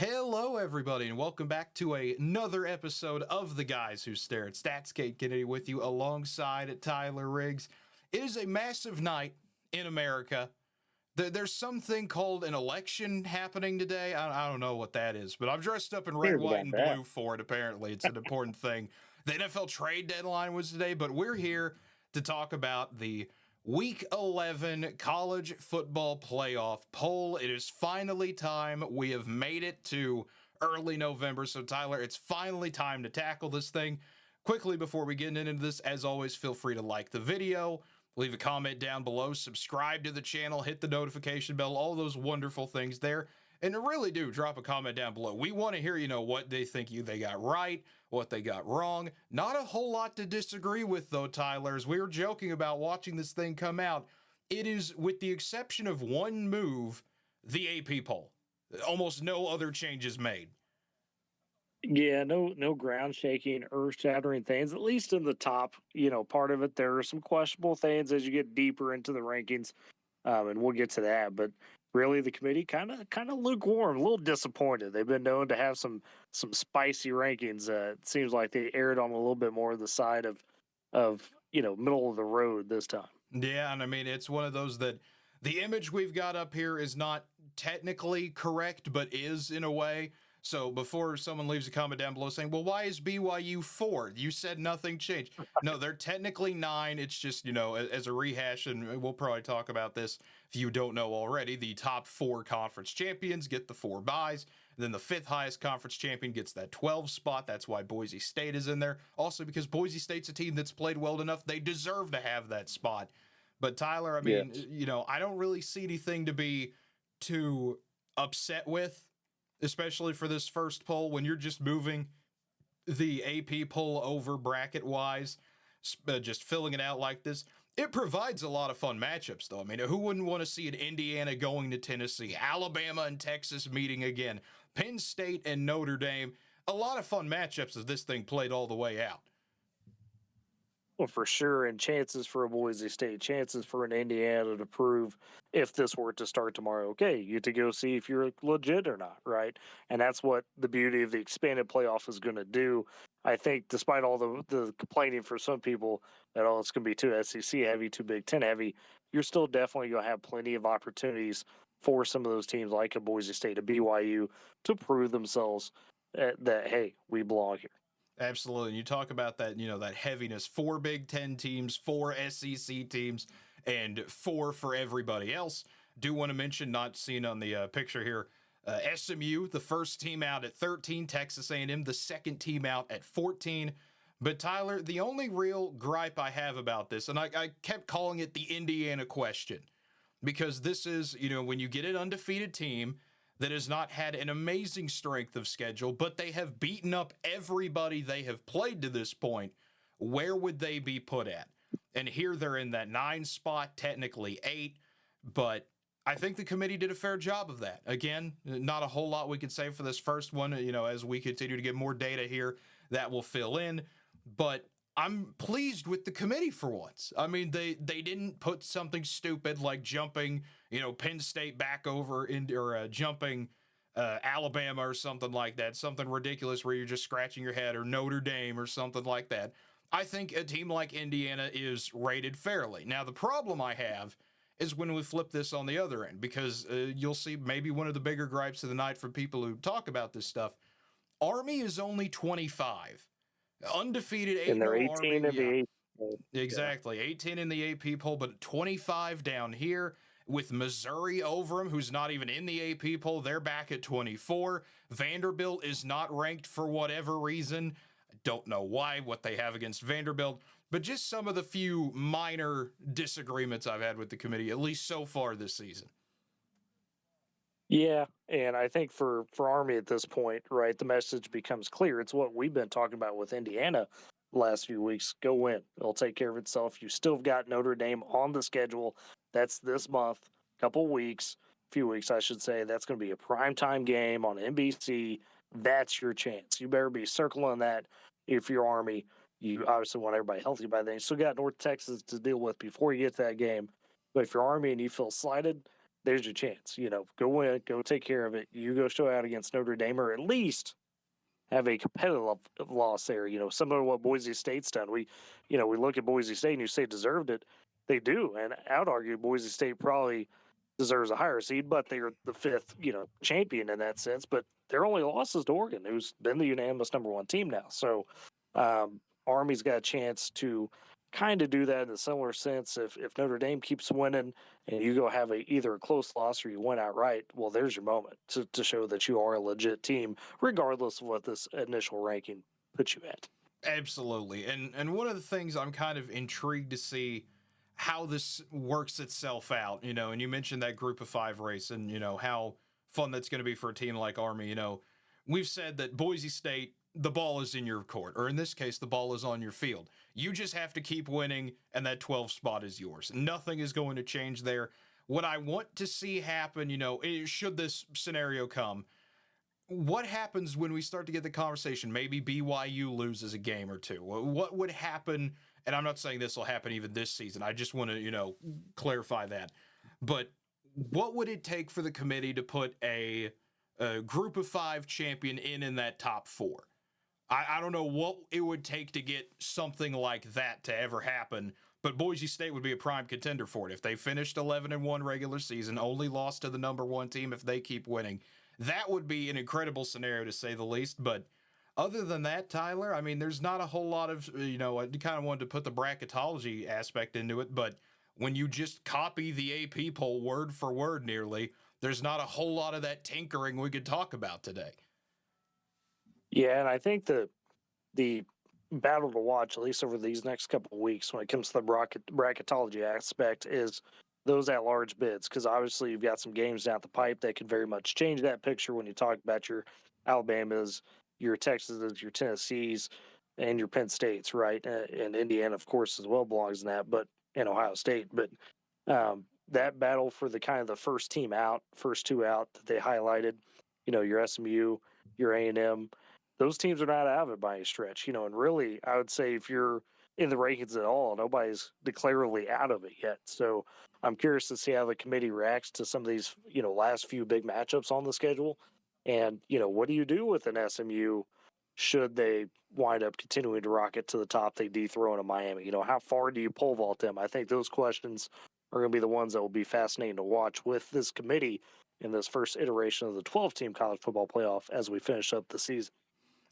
Hello, everybody, and welcome back to another episode of The Guys Who Stare at Stats. Cade Kennedy with you alongside Tyler Riggs. It is a massive night in America. There's something called an election happening today. I don't know what that is, but I'm dressed up in red, Heard white, about and that. blue for it. Apparently, it's an important thing. The NFL trade deadline was today, but we're here to talk about the Week 11 college football playoff poll. It is finally time. We have made it to early November. So, Tyler, it's finally time to tackle this thing. Quickly, before we get into this, as always, feel free to like the video, leave a comment down below, subscribe to the channel, hit the notification bell, all those wonderful things there. And really do drop a comment down below. We want to hear, what they think they got right, what they got wrong. Not a whole lot to disagree with, though, Tyler. As we were joking about watching this thing come out, it is, with the exception of one move, the AP poll. Almost no other changes made. Yeah, no ground shaking, earth shattering things. At least in the top, part of it. There are some questionable things as you get deeper into the rankings, and we'll get to that. But really, the committee kind of lukewarm, a little disappointed. They've been known to have some spicy rankings. It seems like they erred on a little bit more of the side of middle of the road this time. Yeah, and I mean, it's one of those that the image we've got up here is not technically correct, but is in a way. So before someone leaves a comment down below saying, well, why is BYU 4? You said nothing changed. No, they're technically 9. It's just, as a rehash, and we'll probably talk about this if you don't know already, the top 4 conference champions get the 4 byes. Then the 5th highest conference champion gets that 12 spot. That's why Boise State is in there. Also because Boise State's a team that's played well enough, they deserve to have that spot. But Tyler, I mean, Yes. I don't really see anything to be too upset with, especially for this first poll when you're just moving the AP poll over bracket wise, just filling it out like this. It provides a lot of fun matchups, though. I mean, who wouldn't want to see an Indiana going to Tennessee, Alabama and Texas meeting again, Penn State and Notre Dame? A lot of fun matchups as this thing played all the way out. Well, for sure, and chances for a Boise State, chances for an Indiana to prove if this were to start tomorrow. Okay, you get to go see if you're legit or not, right? And that's what the beauty of the expanded playoff is going to do. I think, despite all the complaining for some people that it's going to be too SEC heavy, too Big Ten heavy, you're still definitely going to have plenty of opportunities for some of those teams like a Boise State, a BYU, to prove themselves that hey, we belong here. Absolutely. You talk about that, that heaviness. 4 Big Ten teams, 4 SEC teams, and 4 for everybody else. Do want to mention, not seen on the picture here, SMU, the first team out at 13, Texas A&M, the second team out at 14. But Tyler, the only real gripe I have about this, and I kept calling it the Indiana question, because this is, when you get an undefeated team that has not had an amazing strength of schedule, but they have beaten up everybody they have played to this point, where would they be put at? And here they're in that 9 spot, technically 8, but I think the committee did a fair job of that. Again, not a whole lot we could say for this first one. As we continue to get more data here, that will fill in. But I'm pleased with the committee for once. I mean, they didn't put something stupid like jumping, Penn State back over or jumping Alabama or something like that. Something ridiculous where you're just scratching your head, or Notre Dame or something like that. I think a team like Indiana is rated fairly. Now, the problem I have is when we flip this on the other end, because you'll see maybe one of the bigger gripes of the night from people who talk about this stuff. Army is only 25. Undefeated And they're 8-0 Army, 18 in yeah, the eighth. Yeah. exactly. 18 in the AP poll, but 25 down here with Missouri over them, who's not even in the AP poll. They're back at 24. Vanderbilt is not ranked for whatever reason. I don't know why, what they have against Vanderbilt, but just some of the few minor disagreements I've had with the committee, at least so far this season. Yeah, and I think for Army at this point, right, the message becomes clear. It's what we've been talking about with Indiana the last few weeks. Go win. It'll take care of itself. You still got Notre Dame on the schedule. That's this month, few weeks, I should say. That's going to be a primetime game on NBC. That's your chance. You better be circling that if you're Army. You obviously want everybody healthy by then. You still got North Texas to deal with before you get to that game. But if you're Army and you feel slighted, there's your chance. Go win, go take care of it. You go show out against Notre Dame, or at least have a competitive loss there. Similar to what Boise State's done. We look at Boise State and you say deserved it. They do, and I would argue Boise State probably deserves a higher seed, but they're the fifth, champion in that sense. But their only loss is to Oregon, who's been the unanimous number one team now. So Army's got a chance to kind of do that in a similar sense. If Notre Dame keeps winning and you go have either a close loss or you win outright, well, there's your moment to show that you are a legit team, regardless of what this initial ranking puts you at. Absolutely. And one of the things I'm kind of intrigued to see how this works itself out, and you mentioned that group of 5 race and, how fun that's going to be for a team like Army. We've said that Boise State, the ball is in your court, or in this case, the ball is on your field. You just have to keep winning, and that 12 spot is yours. Nothing is going to change there. What I want to see happen, should this scenario come, what happens when we start to get the conversation? Maybe BYU loses a game or two. What would happen? And I'm not saying this will happen even this season. I just want to, clarify that. But what would it take for the committee to put a group of 5 champion in that top 4? I don't know what it would take to get something like that to ever happen, but Boise State would be a prime contender for it. If they finished 11-1 regular season, only lost to the number 1 team if they keep winning, that would be an incredible scenario to say the least. But other than that, Tyler, I mean, there's not a whole lot of, I kind of wanted to put the bracketology aspect into it, but when you just copy the AP poll word for word nearly, there's not a whole lot of that tinkering we could talk about today. Yeah, and I think the battle to watch, at least over these next couple of weeks, when it comes to the bracketology aspect, is those at-large bids, because obviously you've got some games down the pipe that could very much change that picture when you talk about your Alabamas, your Texases, your Tennessees, and your Penn States, right? And Indiana, of course, as well belongs in that, and Ohio State. But that battle for the kind of the first team out, first 2 out that they highlighted, your SMU, your A&M, those teams are not out of it by any stretch, and really, I would say if you're in the rankings at all, nobody's declarably out of it yet. So I'm curious to see how the committee reacts to some of these, last few big matchups on the schedule. And, what do you do with an SMU should they wind up continuing to rocket to the top? They dethrone a Miami. How far do you pole vault them? I think those questions are going to be the ones that will be fascinating to watch with this committee in this first iteration of the 12-team college football playoff as we finish up the season.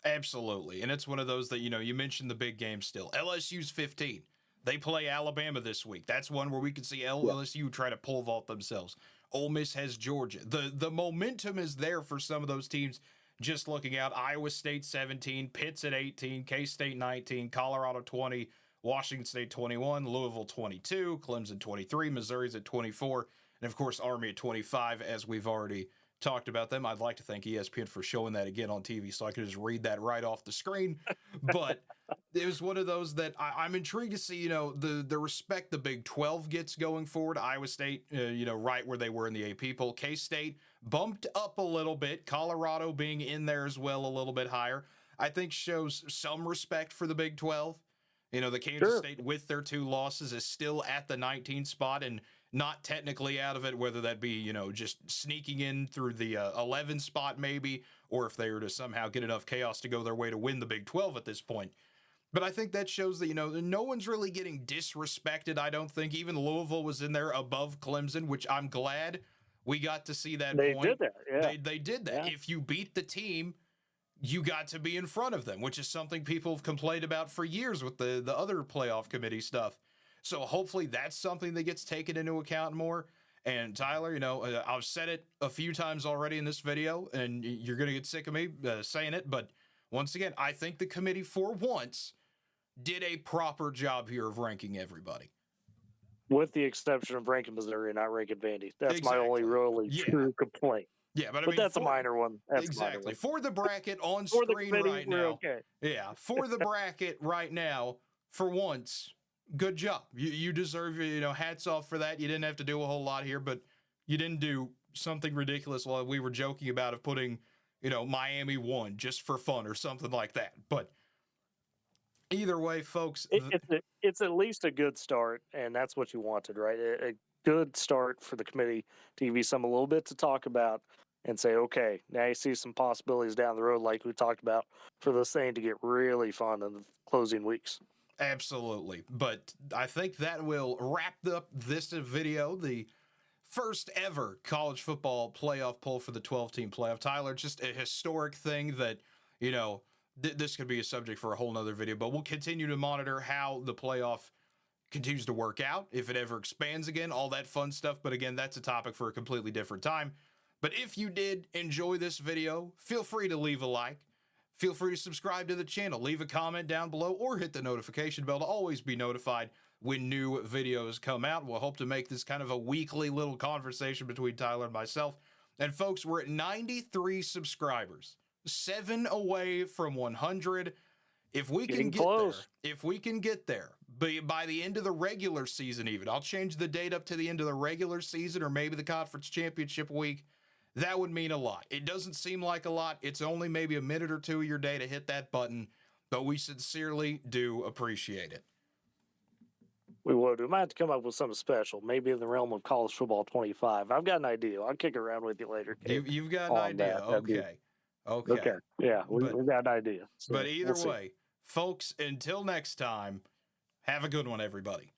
Absolutely. And it's one of those that, you mentioned the big game still. LSU's 15. They play Alabama this week. That's one where we could see LSU try to pole vault themselves. Ole Miss has Georgia. The momentum is there for some of those teams. Just looking out, Iowa State 17, Pitt's at 18, K-State 19, Colorado 20, Washington State 21, Louisville 22, Clemson 23, Missouri's at 24, and of course Army at 25, as we've already talked about them. I'd like to thank ESPN for showing that again on TV so I could just read that right off the screen. But it was one of those that I'm intrigued to see, the respect the Big 12 gets going forward. Iowa State, right where they were in the AP poll. K-State bumped up a little bit. Colorado being in there as well a little bit higher, I think shows some respect for the Big 12. The Kansas State with their 2 losses is still at the 19th spot and not technically out of it, whether that be, just sneaking in through the 11 spot maybe, or if they were to somehow get enough chaos to go their way to win the Big 12 at this point. But I think that shows that, no one's really getting disrespected, I don't think. Even Louisville was in there above Clemson, which I'm glad we got to see that They point. did that, yeah. They did that. Yeah. If you beat the team, you got to be in front of them, which is something people have complained about for years with the other playoff committee stuff. So hopefully that's something that gets taken into account more. And Tyler, I've said it a few times already in this video, and you're going to get sick of me saying it. But once again, I think the committee for once did a proper job here of ranking everybody. With the exception of ranking Missouri and not ranking Vandy. That's my only really true complaint. Yeah, but that's a minor one. That's exactly. A minor one. For the bracket on screen right now. Okay. Yeah, for the bracket right now, for once, good job. You deserve, hats off for that. You didn't have to do a whole lot here, but you didn't do something ridiculous while we were joking about of putting, Miami 1 just for fun or something like that. But either way, folks, it's at least a good start, and that's what you wanted, right? good start for the committee to give you some a little bit to talk about and say, okay, now you see some possibilities down the road, like we talked about, for this thing to get really fun in the closing weeks. Absolutely. But I think that will wrap up this video, the first ever college football playoff poll for the 12-team playoff. Tyler, just a historic thing that, you know, this could be a subject for a whole nother video, but we'll continue to monitor how the playoff continues to work out, if it ever expands again, all that fun stuff. But again, that's a topic for a completely different time. But if you did enjoy this video, feel free to leave a like. Feel free to subscribe to the channel, leave a comment down below, or hit the notification bell to always be notified when new videos come out. We'll hope to make this kind of a weekly little conversation between Tyler and myself. And folks, we're at 93 subscribers, 7 away from 100. If we can get there, by the end of the regular season, even, I'll change the date up to the end of the regular season or maybe the conference championship week. That would mean a lot. It doesn't seem like a lot. It's only maybe a minute or two of your day to hit that button, but we sincerely do appreciate it. We would. We might have to come up with something special, maybe in the realm of college football 25. I've got an idea. I'll kick it around with you later. You've got an idea. Okay. Yeah, we've got an idea. So but either way, folks, until next time, have a good one, everybody.